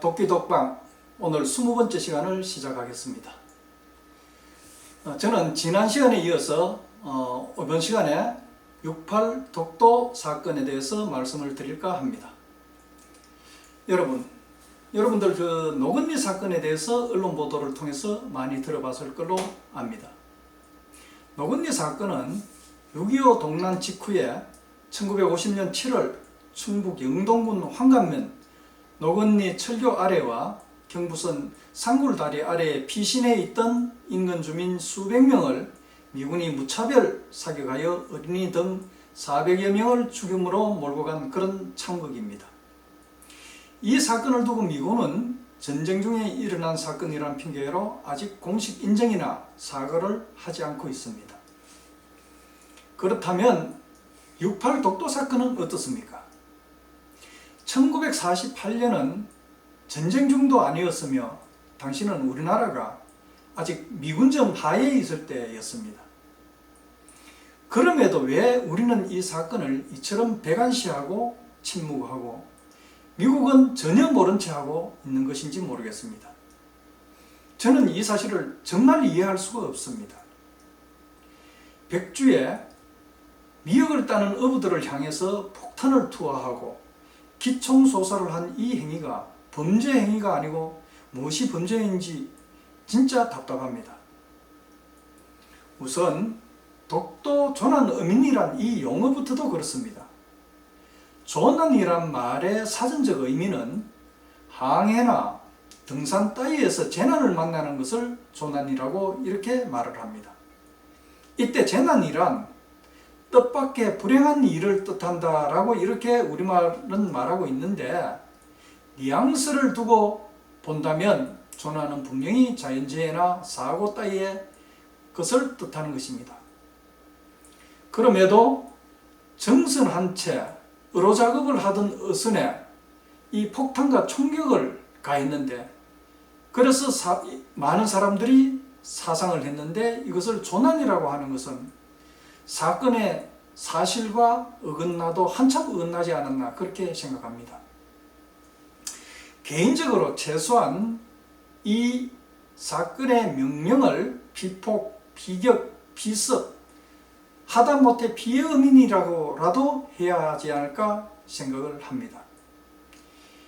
도끼독방 오늘 20번째 시간을 시작하겠습니다. 저는 지난 시간에 이어서 이번 시간에 6.8 독도 사건에 대해서 말씀을 드릴까 합니다. 여러분들 그 노건리 사건에 대해서 언론 보도를 통해서 많이 들어봤을 걸로 압니다. 노건리 사건은 6.25 동란 직후에 1950년 7월 충북 영동군 황간면 노건리 철교 아래와 경부선 상굴다리 아래에 피신해 있던 인근 주민 수백 명을 미군이 무차별 사격하여 어린이 등 400여 명을 죽음으로 몰고 간 그런 참극입니다. 이 사건을 두고 미군은 전쟁 중에 일어난 사건이라는 핑계로 아직 공식 인정이나 사과를 하지 않고 있습니다. 그렇다면 6.8 독도 사건은 어떻습니까? 1948년은 전쟁 중도 아니었으며 당시는 우리나라가 아직 미군정 하에 있을 때였습니다. 그럼에도 왜 우리는 이 사건을 이처럼 배관시하고 침묵하고 미국은 전혀 모른 채 하고 있는 것인지 모르겠습니다. 저는 이 사실을 정말 이해할 수가 없습니다. 백주에 미역을 따는 어부들을 향해서 폭탄을 투하하고 기총소사를 한 이 행위가 범죄 행위가 아니고 무엇이 범죄인지 진짜 답답합니다. 우선 독도 조난 어민이란 이 용어부터도 그렇습니다. 조난이란 말의 사전적 의미는 항해나 등산 따위에서 재난을 만나는 것을 조난이라고 이렇게 말을 합니다. 이때 재난이란 뜻밖의 불행한 일을 뜻한다라고 이렇게 우리말은 말하고 있는데 뉘앙스를 두고 본다면 조난은 분명히 자연재해나 사고 따위의 것을 뜻하는 것입니다. 그럼에도 정선 한 채 의로작업을 하던 어선에 이 폭탄과 총격을 가했는데 그래서 많은 사람들이 사상을 했는데 이것을 조난이라고 하는 것은 사건의 사실과 어긋나도 한참 어긋나지 않았나 그렇게 생각합니다. 개인적으로 최소한 이 사건의 명령을 비폭, 비격, 비습 하다못해 비어민이라고라도 해야 하지 않을까 생각을 합니다.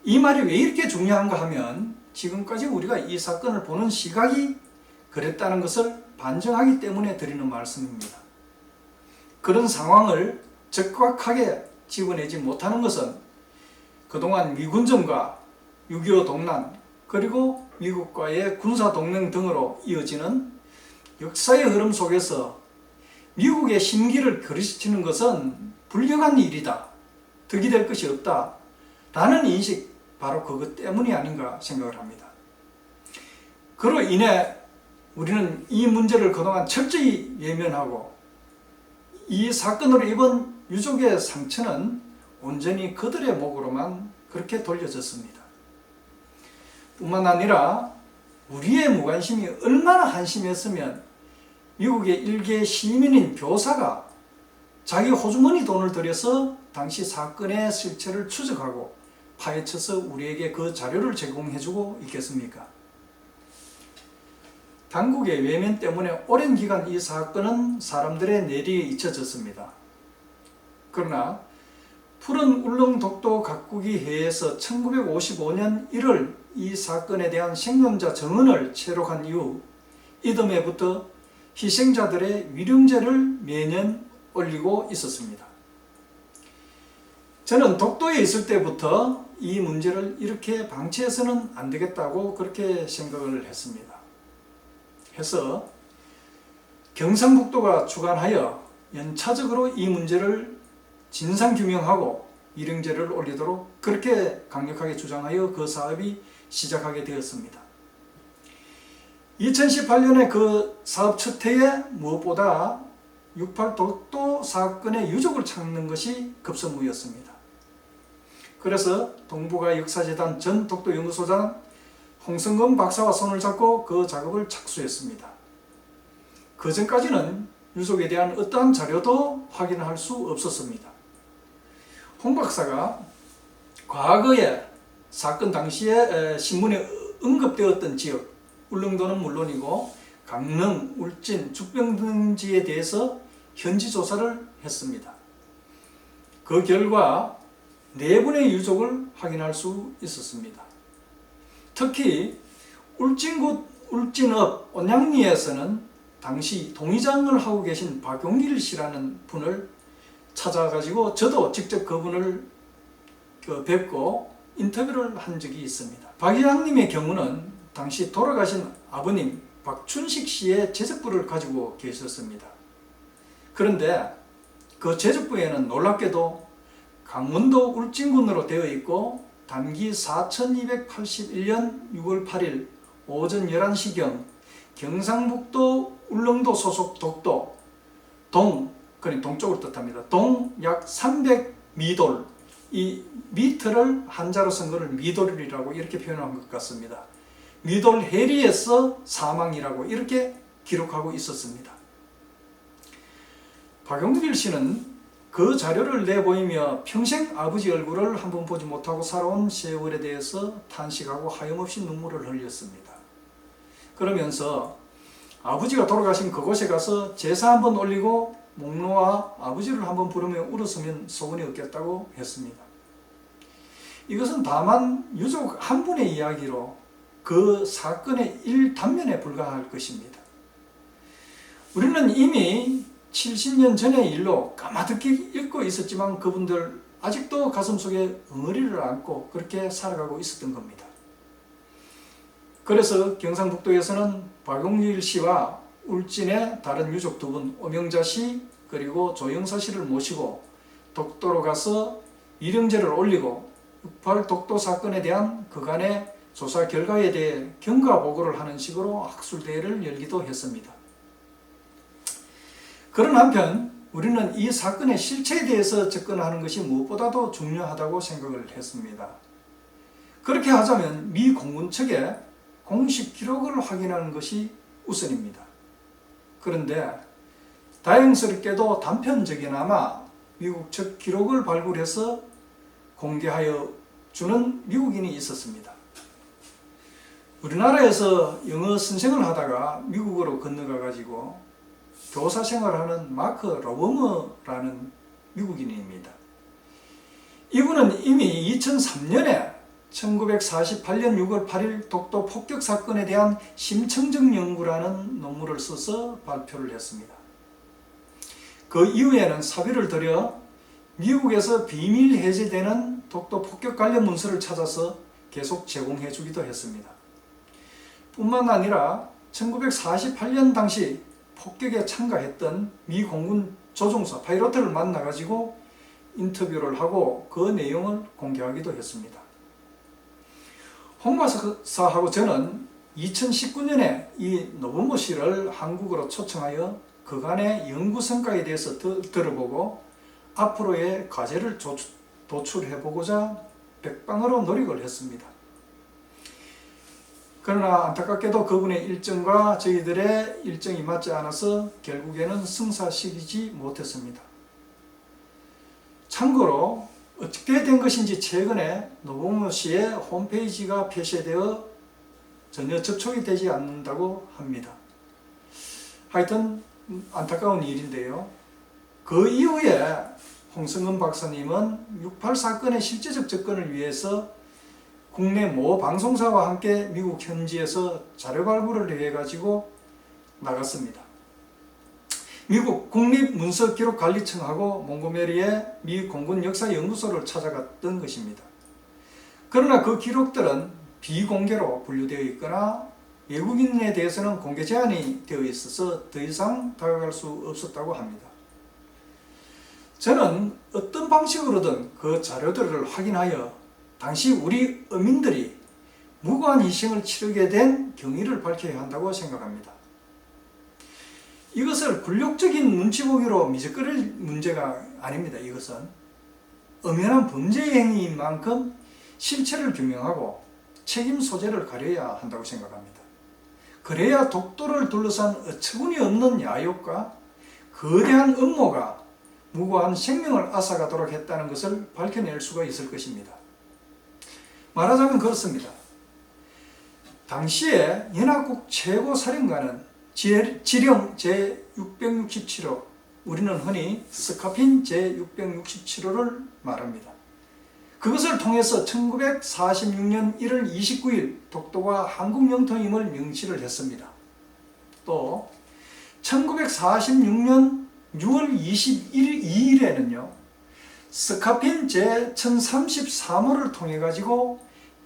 이 말이 왜 이렇게 중요한가 하면 지금까지 우리가 이 사건을 보는 시각이 그랬다는 것을 반증하기 때문에 드리는 말씀입니다. 그런 상황을 적확하게 집어내지 못하는 것은 그동안 미군정과 6.25 동란 그리고 미국과의 군사동맹 등으로 이어지는 역사의 흐름 속에서 미국의 심기를 그르치는 것은 불경한 일이다. 득이 될 것이 없다. 라는 인식 바로 그것 때문이 아닌가 생각을 합니다. 그로 인해 우리는 이 문제를 그동안 철저히 외면하고 이 사건으로 입은 유족의 상처는 온전히 그들의 몫으로만 그렇게 돌려졌습니다. 뿐만 아니라 우리의 무관심이 얼마나 한심했으면 미국의 일개 시민인 교사가 자기 호주머니 돈을 들여서 당시 사건의 실체를 추적하고 파헤쳐서 우리에게 그 자료를 제공해주고 있겠습니까? 당국의 외면 때문에 오랜 기간 이 사건은 사람들의 내리에 잊혀졌습니다. 그러나 푸른 울릉독도 가꾸기 회에서 1955년 1월 이 사건에 대한 생존자 정언을 채록한 이후 이듬해부터 희생자들의 위령제를 매년 올리고 있었습니다. 저는 독도에 있을 때부터 이 문제를 이렇게 방치해서는 안 되겠다고 그렇게 생각을 했습니다. 해서 경상북도가 주관하여 연차적으로 이 문제를 진상규명하고 위령제를 올리도록 그렇게 강력하게 주장하여 그 사업이 시작하게 되었습니다. 2018년에 그 사업 첫 해에 무엇보다 6.8 독도 사건의 유족을 찾는 것이 급선무였습니다. 그래서 동북아 역사재단 전 독도연구소장 홍성근 박사와 손을 잡고 그 작업을 착수했습니다. 그 전까지는 유족에 대한 어떠한 자료도 확인할 수 없었습니다. 홍 박사가 과거에 사건 당시에 신문에 언급되었던 지역, 울릉도는 물론이고 강릉, 울진, 죽병 등지에 대해서 현지 조사를 했습니다. 그 결과 4분의 유족을 확인할 수 있었습니다. 특히 울진읍 온양리에서는 당시 동의장을 하고 계신 박용길 씨라는 분을 찾아가지고 저도 직접 그분을 뵙고 인터뷰를 한 적이 있습니다. 박 회장님의 경우는 당시 돌아가신 아버님 박춘식 씨의 제적부를 가지고 계셨습니다. 그런데 그 제적부에는 놀랍게도 강원도 울진군으로 되어 있고 단기 4281년 6월 8일 오전 11시경 경상북도 울릉도 소속 독도 그러니까 동쪽을 뜻합니다. 동 약 300미돌, 이 미터를 한자로 쓴 것을 미돌이라고 이렇게 표현한 것 같습니다. 미돌 해리에서 사망이라고 이렇게 기록하고 있었습니다. 박용길 씨는 그 자료를 내보이며 평생 아버지 얼굴을 한번 보지 못하고 살아온 세월에 대해서 탄식하고 하염없이 눈물을 흘렸습니다. 그러면서 아버지가 돌아가신 그곳에 가서 제사 한번 올리고 목 놓아 아버지를 한번 부르며 울었으면 소원이 없겠다고 했습니다. 이것은 다만 유족 한 분의 이야기로 그 사건의 일단면에 불과할 것입니다. 우리는 이미 70년 전의 일로 까마득히 잊고 있었지만 그분들 아직도 가슴속에 응어리를 안고 그렇게 살아가고 있었던 겁니다. 그래서 경상북도에서는 박용길 씨와 울진의 다른 유족 2분 오명자 씨 그리고 조영사 씨를 모시고 독도로 가서 위령제를 올리고 6.8 독도 사건에 대한 그간의 조사 결과에 대해 경과 보고를 하는 식으로 학술대회를 열기도 했습니다. 그런 한편 우리는 이 사건의 실체에 대해서 접근하는 것이 무엇보다도 중요하다고 생각을 했습니다. 그렇게 하자면 미 공군 측에 공식 기록을 확인하는 것이 우선입니다. 그런데 다행스럽게도 단편적이나마 미국 측 기록을 발굴해서 공개하여 주는 미국인이 있었습니다. 우리나라에서 영어 선생을 하다가 미국으로 건너가 가지고 교사 생활하는 마크 로버머라는 미국인입니다. 이분은 이미 2003년에 1948년 6월 8일 독도 폭격 사건에 대한 심층적 연구라는 논문을 써서 발표를 했습니다. 그 이후에는 사비를 들여 미국에서 비밀 해제되는 독도 폭격 관련 문서를 찾아서 계속 제공해 주기도 했습니다. 뿐만 아니라 1948년 당시 폭격에 참가했던 미 공군 조종사 파이로트를 만나가지고 인터뷰를 하고 그 내용을 공개하기도 했습니다. 홍 박사하고 저는 2019년에 이 노부모 씨를 한국으로 초청하여 그간의 연구 성과에 대해서 들어보고 앞으로의 과제를 도출해보고자 백방으로 노력을 했습니다. 그러나 안타깝게도 그분의 일정과 저희들의 일정이 맞지 않아서 결국에는 성사시키지 못했습니다. 참고로 어떻게 된 것인지 최근에 노부모 씨의 홈페이지가 폐쇄되어 전혀 접촉이 되지 않는다고 합니다. 하여튼 안타까운 일인데요. 그 이후에 홍성근 박사님은 6.8 사건의 실제적 접근을 위해서 국내 모 방송사와 함께 미국 현지에서 자료 발굴을 해가지고 나갔습니다. 미국 국립문서기록관리청하고 몽고메리의 미 공군 역사연구소를 찾아갔던 것입니다. 그러나 그 기록들은 비공개로 분류되어 있거나 외국인에 대해서는 공개 제한이 되어 있어서 더 이상 다가갈 수 없었다고 합니다. 저는 어떤 방식으로든 그 자료들을 확인하여 당시 우리 어민들이 무고한 희생을 치르게 된 경위를 밝혀야 한다고 생각합니다. 이것을 굴욕적인 눈치 보기로 미적거릴 문제가 아닙니다. 이것은 엄연한 범죄 행위인 만큼 실체를 규명하고 책임 소재를 가려야 한다고 생각합니다. 그래야 독도를 둘러싼 어처구니 없는 야욕과 거대한 음모가 무고한 생명을 앗아가도록 했다는 것을 밝혀낼 수가 있을 것입니다. 말하자면 그렇습니다. 당시에 연합국 최고 사령관은 지령 제667호, 우리는 흔히 스카핀 제667호를 말합니다. 그것을 통해서 1946년 1월 29일 독도가 한국 영토임을 명시를 했습니다. 또 1946년 6월 22일에는요, 스카핀 제1033호를 통해 가지고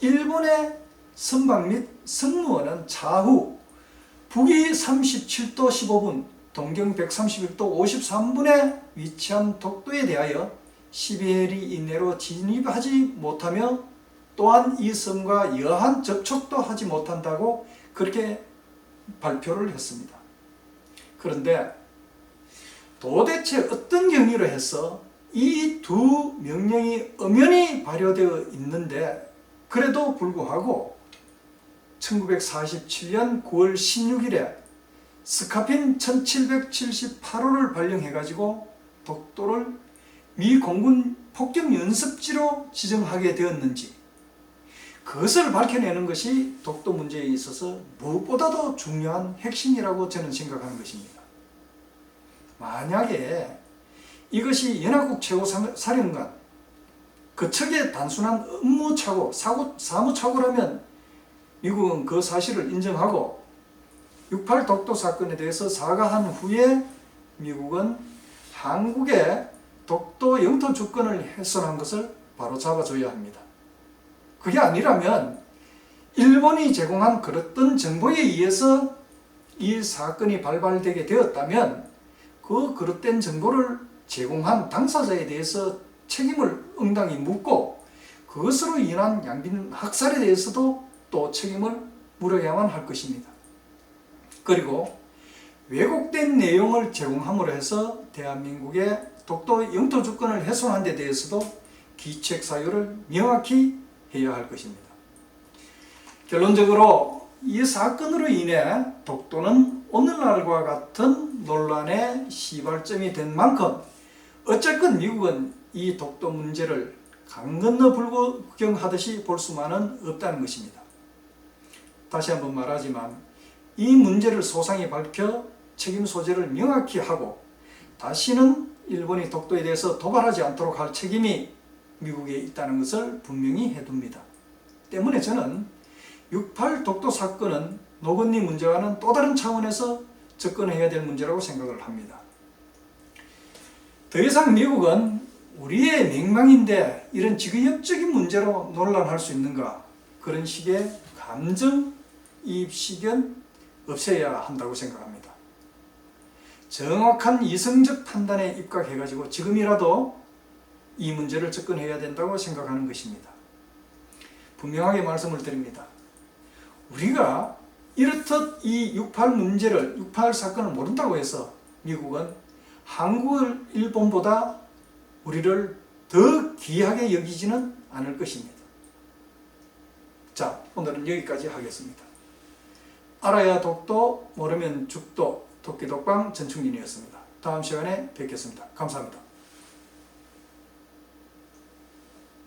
일본의 선박 및 승무원은 차후 북위 37도 15분, 동경 131도 53분에 위치한 독도에 대하여 12해리 이내로 진입하지 못하며 또한 이 섬과 여한 접촉도 하지 못한다고 그렇게 발표를 했습니다. 그런데 도대체 어떤 경위로 해서 이 두 명령이 엄연히 발효되어 있는데 그래도 불구하고 1947년 9월 16일에 스카핀 1778호를 발령해 가지고 독도를 미 공군 폭격 연습지로 지정하게 되었는지, 그것을 밝혀내는 것이 독도 문제에 있어서 무엇보다도 중요한 핵심이라고 저는 생각하는 것입니다. 만약에 이것이 연합국 최고사령관 그 측의 단순한 업무착오, 사무착오라면 미국은 그 사실을 인정하고 6.8 독도 사건에 대해서 사과한 후에 미국은 한국의 독도 영토 주권을 훼손한 것을 바로 잡아줘야 합니다. 그게 아니라면 일본이 제공한 그랬던 정보에 의해서 이 사건이 발발되게 되었다면 그 그릇된 정보를 제공한 당사자에 대해서 책임을 응당히 묻고 그것으로 인한 양빈 학살에 대해서도 또 책임을 물어야만 할 것입니다. 그리고 왜곡된 내용을 제공함으로 해서 대한민국의 독도 영토 주권을 훼손한 데 대해서도 기책 사유를 명확히 해야 할 것입니다. 결론적으로 이 사건으로 인해 독도는 오늘날과 같은 논란의 시발점이 된 만큼 어쨌건 미국은 이 독도 문제를 강 건너 불구경하듯이 볼 수만은 없다는 것입니다. 다시 한번 말하지만 이 문제를 소상히 밝혀 책임 소재를 명확히 하고 다시는 일본이 독도에 대해서 도발하지 않도록 할 책임이 미국에 있다는 것을 분명히 해둡니다. 때문에 저는 6.8 독도 사건은 노건리 문제와는 또 다른 차원에서 접근해야 될 문제라고 생각을 합니다. 더 이상 미국은 우리의 맹망인데 이런 지구협적인 문제로 논란할 수 있는가, 그런 식의 감정이입식은 없애야 한다고 생각합니다. 정확한 이성적 판단에 입각해가지고 지금이라도 이 문제를 접근해야 된다고 생각하는 것입니다. 분명하게 말씀을 드립니다. 우리가 이렇듯 이 6.8 문제를, 6.8 사건을 모른다고 해서 미국은 한국을 일본보다 우리를 더 귀하게 여기지는 않을 것입니다. 자, 오늘은 여기까지 하겠습니다. 알아야 독도, 모르면 죽도, 도끼독방 전충진이었습니다. 다음 시간에 뵙겠습니다. 감사합니다.